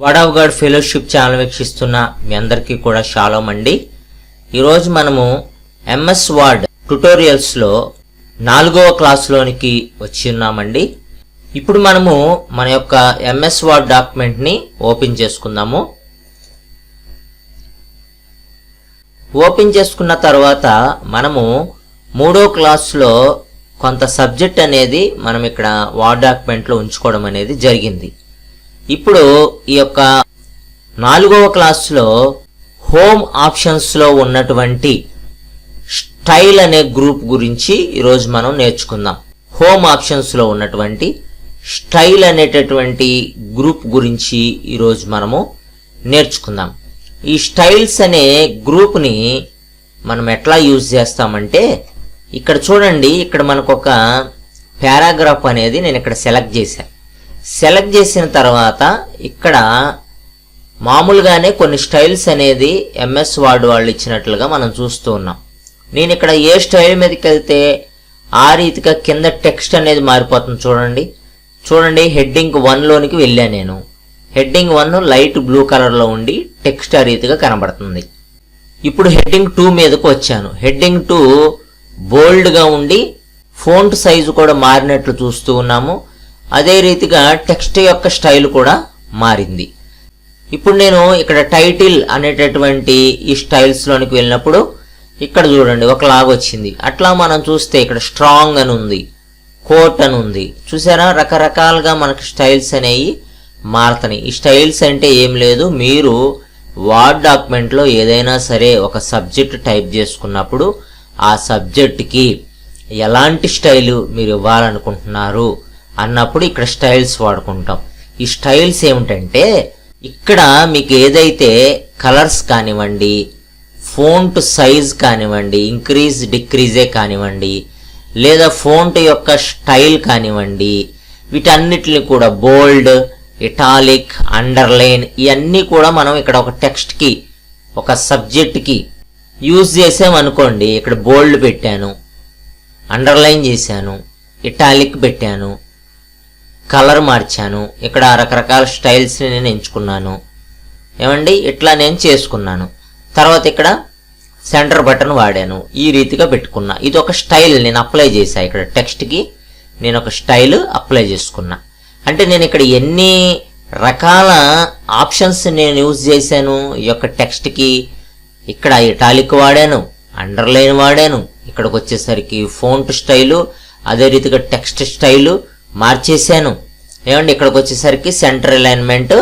Word of God fellowship channel వీక్షిస్తున్న మీ అందరికీ కూడా షాలోమ్ అండి. ఈరోజు మనము ఎంఎస్ వర్డ్ ట్యుటోరియల్స్లో 4వ క్లాస్లోనికి వచ్చి ఉన్నామండి. ఇప్పుడు మనము మన యొక్క ఎంఎస్ వర్డ్ డాక్యుమెంట్ని ఓపెన్ చేసుకుందాము. ఓపెన్ చేసుకున్న తర్వాత మనము 3వ క్లాస్లో కొంత సబ్జెక్ట్ అనేది మనం ఇక్కడ వర్డ్ డాక్యుమెంట్లో ఉంచుకోవడం అనేది జరిగింది. ఇప్పుడు ఈ యొక్క 4వ క్లాస్లో హోమ్ ఆప్షన్స్లో ఉన్నటువంటి స్టైల్ అనే గ్రూప్ గురించి ఈరోజు మనం నేర్చుకుందాం. హోమ్ ఆప్షన్స్లో ఉన్నటువంటి స్టైల్ అనేటటువంటి గ్రూప్ గురించి ఈరోజు మనము నేర్చుకుందాం. ఈ స్టైల్స్ అనే గ్రూప్ని మనం ఎట్లా యూజ్ చేస్తామంటే, ఇక్కడ చూడండి, ఇక్కడ మనకు ఒక పారాగ్రాఫ్ అనేది నేను ఇక్కడ సెలెక్ట్ చేశాను. సెలెక్ట్ చేసిన తర్వాత ఇక్కడ మామూలుగానే కొన్ని స్టైల్స్ అనేది ఎంఎస్ వర్డ్ వాళ్ళు ఇచ్చినట్లుగా మనం చూస్తూ ఉన్నాం. నేను ఇక్కడ ఏ స్టైల్ మీదకి వెళ్తే ఆ రీతిగా కింద టెక్స్ట్ అనేది మారిపోతుంది. చూడండి హెడ్డింగ్ 1లోనికి వెళ్ళాను. నేను హెడ్డింగ్ 1 లైట్ బ్లూ కలర్లో ఉండి టెక్స్ట్ ఆ రీతిగా కనబడుతుంది. ఇప్పుడు హెడ్డింగ్ 2 మీదకు వచ్చాను. హెడ్డింగ్ 2 బోల్డ్గా ఉండి ఫోంట్ సైజు కూడా మారినట్లు చూస్తూ ఉన్నాము. అదే రీతిగా టెక్స్ట్ యొక్క స్టైల్ కూడా మారింది. ఇప్పుడు నేను ఇక్కడ టైటిల్ అనేటటువంటి ఈ స్టైల్స్లోనికి వెళ్ళినప్పుడు ఇక్కడ చూడండి ఒకలాగా వచ్చింది. అట్లా మనం చూస్తే ఇక్కడ స్ట్రాంగ్ అని ఉంది, కోట్ అని ఉంది. చూసారా, రకరకాలుగా మనకి స్టైల్స్ అనేవి మారుతున్నాయి. ఈ స్టైల్స్ అంటే ఏం లేదు, మీరు వర్డ్ డాక్యుమెంట్లో ఏదైనా సరే ఒక సబ్జెక్ట్ టైప్ చేసుకున్నప్పుడు ఆ సబ్జెక్ట్కి ఎలాంటి స్టైలు మీరు ఇవ్వాలనుకుంటున్నారు అన్నప్పుడు ఇక్కడ స్టైల్స్ వాడుకుంటాం. ఈ స్టైల్స్ ఏమిటంటే, ఇక్కడ మీకు ఏదైతే కలర్స్ కానివ్వండి, ఫోంట్ సైజ్ కానివ్వండి, ఇంక్రీజ్ డిక్రీజే కానివ్వండి, లేదా ఫోంట్ యొక్క స్టైల్ కానివ్వండి, వీటన్నిటిని కూడా బోల్డ్, ఇటాలిక్, అండర్లైన్ ఇవన్నీ కూడా మనం ఇక్కడ ఒక టెక్స్ట్కి, ఒక సబ్జెక్ట్కి యూజ్ చేసామనుకోండి. ఇక్కడ బోల్డ్ పెట్టాను, అండర్లైన్ చేశాను, ఇటాలిక్ పెట్టాను, కలర్ మార్చాను, ఇక్కడ రకరకాల స్టైల్స్ని నేను ఎంచుకున్నాను. ఏమండి, ఇట్లా నేను చేసుకున్నాను. తర్వాత ఇక్కడ సెంటర్ బటన్ వాడాను, ఈ రీతిగా పెట్టుకున్నా. ఇది ఒక స్టైల్ నేను అప్లై చేశా. ఇక్కడ టెక్స్ట్కి నేను ఒక స్టైల్ అప్లై చేసుకున్నా. అంటే నేను ఇక్కడ ఎన్ని రకాల ఆప్షన్స్ నేను యూజ్ చేశాను ఈ యొక్క టెక్స్ట్కి. ఇక్కడ ఇటాలిక్ వాడాను, అండర్లైన్ వాడాను, ఇక్కడికి వచ్చేసరికి ఫోంట్ స్టైలు, అదే రీతిగా టెక్స్ట్ స్టైలు మార్చేశాను. ఏమండి, ఇక్కడికి వచ్చేసరికి సెంటర్ అలైన్మెంట్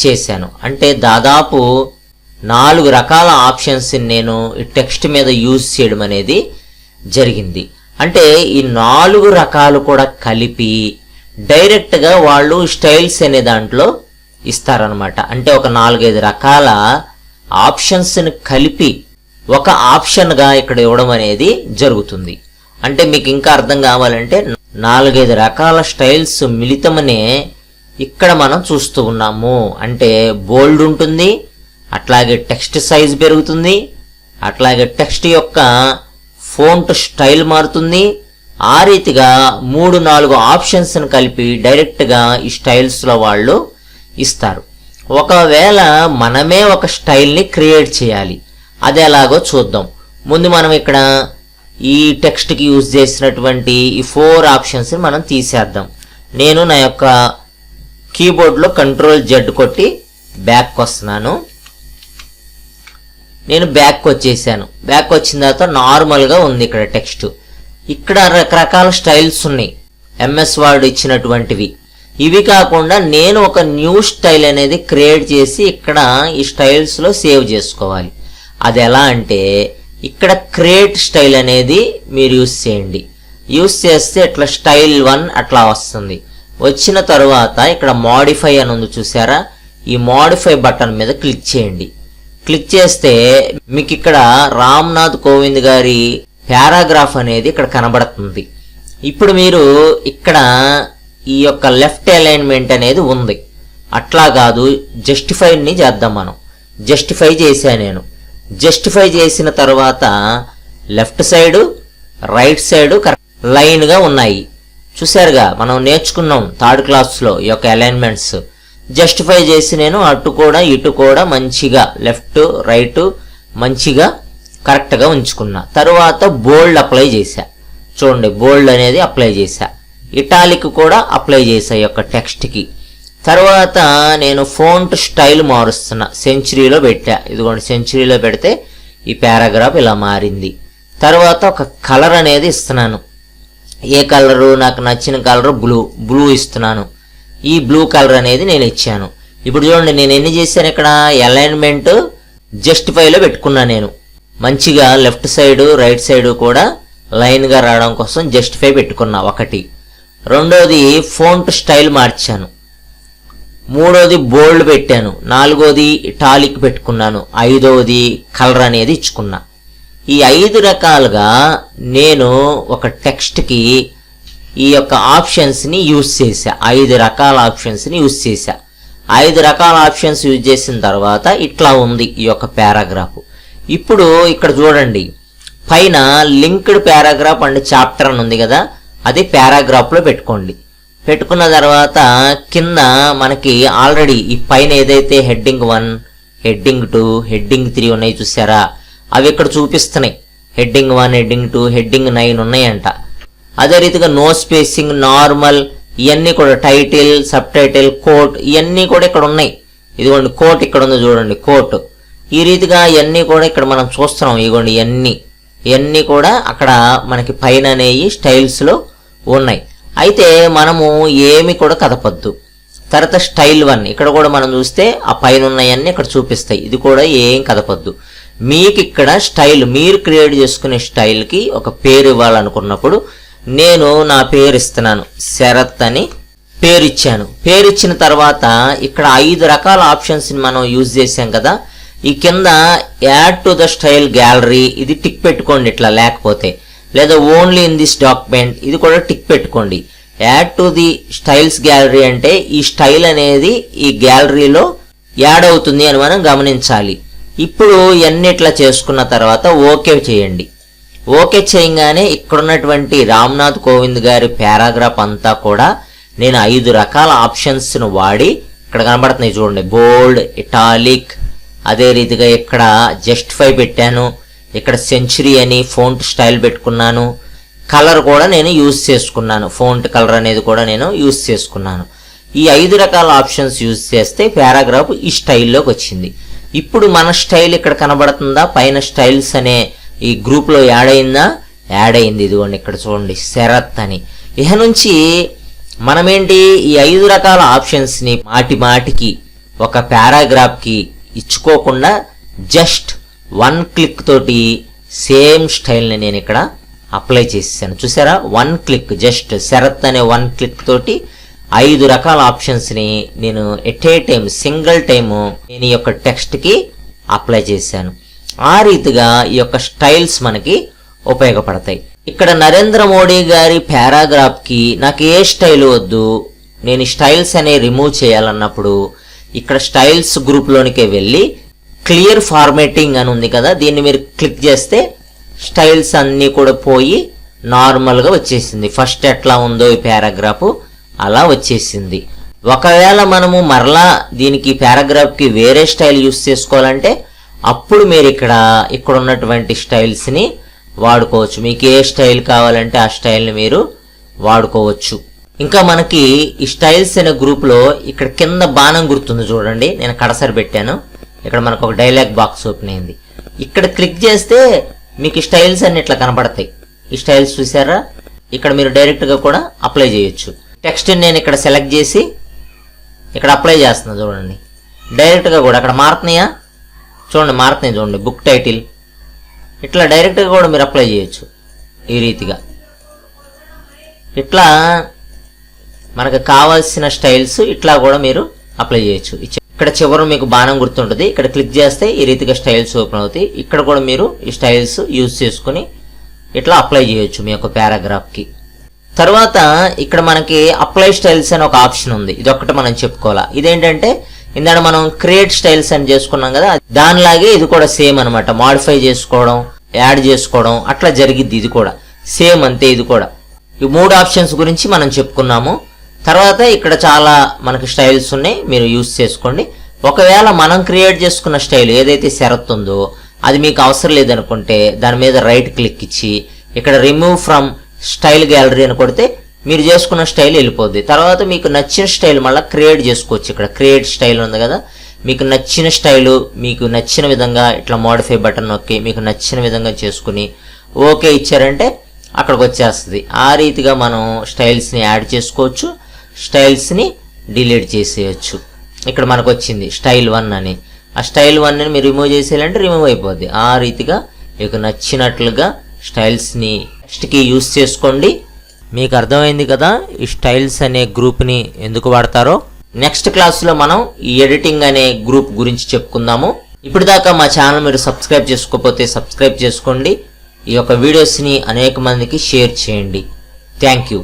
చేశాను. అంటే దాదాపు 4 రకాల ఆప్షన్స్ నేను ఈ టెక్స్ట్ మీద యూజ్ చేయడం అనేది జరిగింది. అంటే ఈ 4 రకాలు కూడా కలిపి డైరెక్ట్గా వాళ్ళు స్టైల్స్ అనే దాంట్లో ఇస్తారనమాట. అంటే ఒక 4-5 రకాల ఆప్షన్స్ని కలిపి ఒక ఆప్షన్గా ఇక్కడ ఇవ్వడం అనేది జరుగుతుంది. అంటే మీకు ఇంకా అర్థం కావాలంటే 4-5 రకాల స్టైల్స్ మిళితమనే ఇక్కడ మనం చూస్తూ ఉన్నాము. అంటే బోల్డ్ ఉంటుంది, అట్లాగే టెక్స్ట్ సైజ్ పెరుగుతుంది, అట్లాగే టెక్స్ట్ యొక్క ఫోంట్ స్టైల్ మారుతుంది. ఆ రీతిగా 3-4 ఆప్షన్స్ని కలిపి డైరెక్ట్గా ఈ స్టైల్స్లో వాళ్ళు ఇస్తారు. ఒకవేళ మనమే ఒక స్టైల్ని క్రియేట్ చేయాలి, అది ఎలాగో చూద్దాం. ముందు మనం ఇక్కడ ఈ టెక్స్ట్కి యూజ్ చేసినటువంటి ఈ 4 ఆప్షన్స్ని మనం తీసేద్దాం. నేను నా యొక్క కీబోర్డ్లో Ctrl+Z కొట్టి బ్యాక్ వస్తున్నాను. నేను బ్యాక్ వచ్చేసాను. బ్యాక్ వచ్చిన తర్వాత నార్మల్గా ఉంది ఇక్కడ టెక్స్ట్. ఇక్కడ రకరకాల స్టైల్స్ ఉన్నాయి ఎంఎస్ వర్డ్ ఇచ్చినటువంటివి. ఇవి కాకుండా నేను ఒక న్యూ స్టైల్ అనేది క్రియేట్ చేసి ఇక్కడ ఈ స్టైల్స్లో సేవ్ చేసుకోవాలి. అది ఎలా అంటే, ఇక్కడ క్రియేట్ స్టైల్ అనేది మీరు యూజ్ చేయండి. యూజ్ చేస్తే ఇట్లా స్టైల్ 1 అట్లా వస్తుంది. వచ్చిన తర్వాత ఇక్కడ మోడిఫై అని ఉంది చూసారా, ఈ మోడిఫై బటన్ మీద క్లిక్ చేయండి. క్లిక్ చేస్తే మీకు ఇక్కడ రామ్నాథ్ కోవింద్ గారి పారాగ్రాఫ్ అనేది ఇక్కడ కనబడుతుంది. ఇప్పుడు మీరు ఇక్కడ ఈ యొక్క లెఫ్ట్ అలైన్మెంట్ అనేది ఉంది. అట్లా కాదు, జస్టిఫైని చేద్దాం మనం. జస్టిఫై చేశాను నేను. జస్టిఫై చేసిన తర్వాత లెఫ్ట్ సైడు రైట్ సైడు లైన్గా ఉన్నాయి. చూసారుగా, మనం నేర్చుకున్నాం 3rd క్లాస్లో ఈ యొక్క అలైన్మెంట్స్. జస్టిఫై చేసి నేను అటు కూడా ఇటు కూడా మంచిగా లెఫ్ట్ రైట్ మంచిగా కరెక్ట్గా ఉంచుకున్నా. తర్వాత బోల్డ్ అప్లై చేశా. చూడండి బోల్డ్ అనేది అప్లై చేశా. ఇటాలిక్ కూడా అప్లై చేశా ఈ యొక్క టెక్స్ట్కి. తర్వాత నేను ఫోంట్ స్టైల్ మారుస్తున్నా. సెంచరీలో పెట్టా. ఇదిగోండి సెంచరీలో పెడితే ఈ పారాగ్రాఫ్ ఇలా మారింది. తర్వాత ఒక కలర్ అనేది ఇస్తున్నాను. ఏ కలరు? నాకు నచ్చిన కలరు బ్లూ ఇస్తున్నాను. ఈ బ్లూ కలర్ అనేది నేను ఇచ్చాను. ఇప్పుడు చూడండి నేను ఎన్ని చేశాను ఇక్కడ, అలైన్మెంట్ జస్టిఫైలో పెట్టుకున్నా. నేను మంచిగా లెఫ్ట్ సైడ్ రైట్ సైడ్ కూడా లైన్గా రావడం కోసం జస్టిఫై పెట్టుకున్నా ఒకటి. రెండోది ఫోంట్ స్టైల్ మార్చాను. మూడోది బోల్డ్ పెట్టాను. నాలుగోది ఇటాలిక్ పెట్టుకున్నాను. ఐదవది కలర్ అనేది ఇచ్చుకున్నా. ఈ 5 రకాలుగా నేను ఒక టెక్స్ట్కి ఈ యొక్క ఆప్షన్స్ని యూజ్ చేశా. 5 రకాల ఆప్షన్స్ని యూజ్ చేశా. 5 రకాల ఆప్షన్స్ యూజ్ చేసిన తర్వాత ఇట్లా ఉంది ఈ యొక్క పారాగ్రాఫ్. ఇప్పుడు ఇక్కడ చూడండి పైన లింక్డ్ పారాగ్రాఫ్ అండ్ చాప్టర్ అని ఉంది కదా, అది పారాగ్రాఫ్లో పెట్టుకోండి. పెట్టుకున్న తర్వాత కింద మనకి ఆల్రెడీ ఈ పైన ఏదైతే హెడ్డింగ్ 1, హెడ్డింగ్ 2, హెడ్డింగ్ 3 ఉన్నాయి చూసారా, అవి ఇక్కడ చూపిస్తున్నాయి. హెడ్డింగ్ 1, హెడ్డింగ్ 2, హెడ్డింగ్ 9 ఉన్నాయంట. అదే రీతిగా నో స్పేసింగ్, నార్మల్, ఇవన్నీ కూడా టైటిల్, సబ్ టైటిల్, కోట్ ఇవన్నీ కూడా ఇక్కడ ఉన్నాయి. ఇదిగోండి కోట్ ఇక్కడ ఉంది చూడండి, కోట్. ఈ రీతిగా ఇవన్నీ కూడా ఇక్కడ మనం చూస్తున్నాం. ఇదిగోండి ఇవన్నీ కూడా అక్కడ మనకి పైన అనేవి స్టైల్స్లో ఉన్నాయి. అయితే మనము ఏమి కూడా కదపద్దు. తర్వాత స్టైల్ 1 ఇక్కడ కూడా మనం చూస్తే ఆ పైన ఉన్నాయన్నీ ఇక్కడ చూపిస్తాయి. ఇది కూడా ఏం కదపద్దు. మీకు ఇక్కడ స్టైల్ మీరు క్రియేట్ చేసుకునే స్టైల్కి ఒక పేరు ఇవ్వాలనుకున్నప్పుడు నేను నా పేరు ఇస్తున్నాను. శరత్ అని పేరు ఇచ్చాను. పేరు ఇచ్చిన తర్వాత ఇక్కడ 5 రకాల ఆప్షన్స్ని మనం యూజ్ చేసాం కదా. ఈ కింద add to the style gallery ఇది టిక్ పెట్టుకోండి ఇట్లా, లేకపోతే లేదా ఓన్లీ ఇన్ దిస్ డాక్యుమెంట్ ఇది కూడా టిక్ పెట్టుకోండి. Add to the styles gallery అంటే ఈ స్టైల్ అనేది ఈ గ్యాలరీలో యాడ్ అవుతుంది అని మనం గమనించాలి. ఇప్పుడు ఇవన్నీ ఇట్లా చేసుకున్న తర్వాత ఓకే చేయండి. ఓకే చేయగానే ఇక్కడున్నటువంటి రామ్నాథ్ కోవింద్ గారి పారాగ్రాఫ్ అంతా కూడా నేను 5 రకాల ఆప్షన్స్ను వాడి ఇక్కడ కనబడుతున్నాయి చూడండి, బోల్డ్, ఇటాలిక్, అదే రీతిగా ఇక్కడ జస్టిఫై పెట్టాను. ఇక్కడ సెంచరీ అని ఫోంట్ స్టైల్ పెట్టుకున్నాను. కలర్ కూడా నేను యూజ్ చేసుకున్నాను. ఫోంట్ కలర్ అనేది కూడా నేను యూజ్ చేసుకున్నాను. ఈ 5 రకాల ఆప్షన్స్ యూజ్ చేస్తే పారాగ్రాఫ్ ఈ స్టైల్లోకి వచ్చింది. ఇప్పుడు మన స్టైల్ ఇక్కడ కనబడుతుందా? పైన స్టైల్స్ అనే ఈ గ్రూప్లో యాడ్ అయిందా? యాడ్ అయింది. ఇదిగోండి ఇక్కడ చూడండి శరత్ అని. ఇక నుంచి మనమేంటి ఈ 5 రకాల ఆప్షన్స్ని మాటికి ఒక పారాగ్రాఫ్కి ఇచ్చుకోకుండా జస్ట్ 1 క్లిక్ తోటి సేమ్ స్టైల్ని నేను ఇక్కడ అప్లై చేసాను. చూసారా, 1 క్లిక్, జస్ట్ శరత్ అనే 1 క్లిక్ తోటి 5 రకాల ఆప్షన్స్ని నేను at a time single time నేను ఈ యొక్క టెక్స్ట్కి అప్లై చేశాను. ఆ రీతిగా ఈ యొక్క స్టైల్స్ మనకి ఉపయోగపడతాయి. ఇక్కడ నరేంద్ర మోడీ గారి పారాగ్రాఫ్కి నాకు ఏ స్టైల్ వద్దు, నేను స్టైల్స్ అనే రిమూవ్ చేయాలన్నప్పుడు ఇక్కడ స్టైల్స్ గ్రూప్లోనికే వెళ్ళి క్లియర్ ఫార్మేటింగ్ అని ఉంది కదా, దీన్ని మీరు క్లిక్ చేస్తే స్టైల్స్ అన్నీ కూడా పోయి నార్మల్గా వచ్చేసింది. ఫస్ట్ ఎట్లా ఉందో ఈ పారాగ్రాఫ్ అలా వచ్చేసింది. ఒకవేళ మనము మరలా దీనికి పారాగ్రాఫ్కి వేరే స్టైల్ యూస్ చేసుకోవాలంటే అప్పుడు మీరు ఇక్కడ ఉన్నటువంటి స్టైల్స్ని వాడుకోవచ్చు. మీకు ఏ స్టైల్ కావాలంటే ఆ స్టైల్ని మీరు వాడుకోవచ్చు. ఇంకా మనకి ఈ స్టైల్స్ అనే గ్రూప్లో ఇక్కడ కింద బాణం గుర్తుంది చూడండి, నేను కడసరి పెట్టాను. ఇక్కడ మనకు ఒక డైలాగ్ బాక్స్ ఓపెన్ అయింది. ఇక్కడ క్లిక్ చేస్తే మీకు స్టైల్స్ అన్ని ఇట్లా కనబడతాయి. ఈ స్టైల్స్ చూసారా, ఇక్కడ మీరు డైరెక్ట్గా కూడా అప్లై చేయొచ్చు. టెక్స్ట్ నేను ఇక్కడ సెలెక్ట్ చేసి ఇక్కడ అప్లై చేస్తున్నా చూడండి. డైరెక్ట్గా కూడా అక్కడ మారుతున్నాయా చూడండి, మారుతున్నాయి చూడండి. బుక్ టైటిల్ ఇట్లా డైరెక్ట్గా కూడా మీరు అప్లై చేయొచ్చు. ఈ రీతిగా ఇట్లా మనకు కావాల్సిన స్టైల్స్ ఇట్లా కూడా మీరు అప్లై చేయొచ్చు. ఇక్కడ చివరి మీకు బాణం గుర్తుంటుంది, ఇక్కడ క్లిక్ చేస్తే ఈ రీతిగా స్టైల్స్ ఓపెన్ అవుతాయి. ఇక్కడ కూడా మీరు ఈ స్టైల్స్ యూజ్ చేసుకుని ఇట్లా అప్లై చేయొచ్చు మీ యొక్క పారాగ్రాఫ్కి. తర్వాత ఇక్కడ మనకి అప్లై స్టైల్స్ అని ఒక ఆప్షన్ ఉంది. ఇదొక్కటి మనం చెప్పుకోవాలా. ఇదేంటంటే ఇందాక మనం క్రియేట్ స్టైల్స్ అని చేసుకున్నాం కదా, దానిలాగే ఇది కూడా సేమ్ అనమాట. మాడిఫై చేసుకోవడం, యాడ్ చేసుకోవడం అట్లా జరిగిద్ది. ఇది కూడా సేమ్ అంతే. ఇది కూడా ఈ 3 ఆప్షన్స్ గురించి మనం చెప్పుకున్నాము. తర్వాత ఇక్కడ చాలా మనకి స్టైల్స్ ఉన్నాయి, మీరు యూస్ చేసుకోండి. ఒకవేళ మనం క్రియేట్ చేసుకున్న స్టైల్ ఏదైతే షరత్ ఉందో అది మీకు అవసరం లేదనుకుంటే దాని మీద రైట్ క్లిక్ ఇచ్చి ఇక్కడ రిమూవ్ ఫ్రమ్ స్టైల్ గ్యాలరీ అని కొడితే మీరు చేసుకున్న స్టైల్ వెళ్ళిపోద్ది. తర్వాత మీకు నచ్చిన స్టైల్ మళ్ళీ క్రియేట్ చేసుకోవచ్చు. ఇక్కడ క్రియేట్ స్టైల్ ఉంది కదా, మీకు నచ్చిన స్టైలు మీకు నచ్చిన విధంగా ఇట్లా మోడిఫై బటన్ నొక్కి మీకు నచ్చిన విధంగా చేసుకుని ఓకే ఇచ్చారంటే అక్కడికి వచ్చేస్తుంది. ఆ రీతిగా మనం స్టైల్స్ని యాడ్ చేసుకోవచ్చు, స్టైల్స్ని డిలీట్ చేసేయచ్చు. ఇక్కడ మనకు వచ్చింది స్టైల్ 1 అని. ఆ స్టైల్ 1ని మీరు రిమూవ్ చేసేయాలంటే రిమూవ్ అయిపోద్ది. ఆ రీతిగా మీకు నచ్చినట్లుగా స్టైల్స్ని నెక్స్ట్కి యూస్ చేసుకోండి. మీకు అర్థమైంది కదా ఈ స్టైల్స్ అనే గ్రూప్ని ఎందుకు వాడతారో. నెక్స్ట్ క్లాస్లో మనం ఈ ఎడిటింగ్ అనే గ్రూప్ గురించి చెప్పుకుందాము. ఇప్పటిదాకా మా ఛానల్ మీరు సబ్స్క్రైబ్ చేసుకోకపోతే సబ్స్క్రైబ్ చేసుకోండి. ఈ యొక్క వీడియోస్ని అనేక మందికి షేర్ చేయండి. Thank you.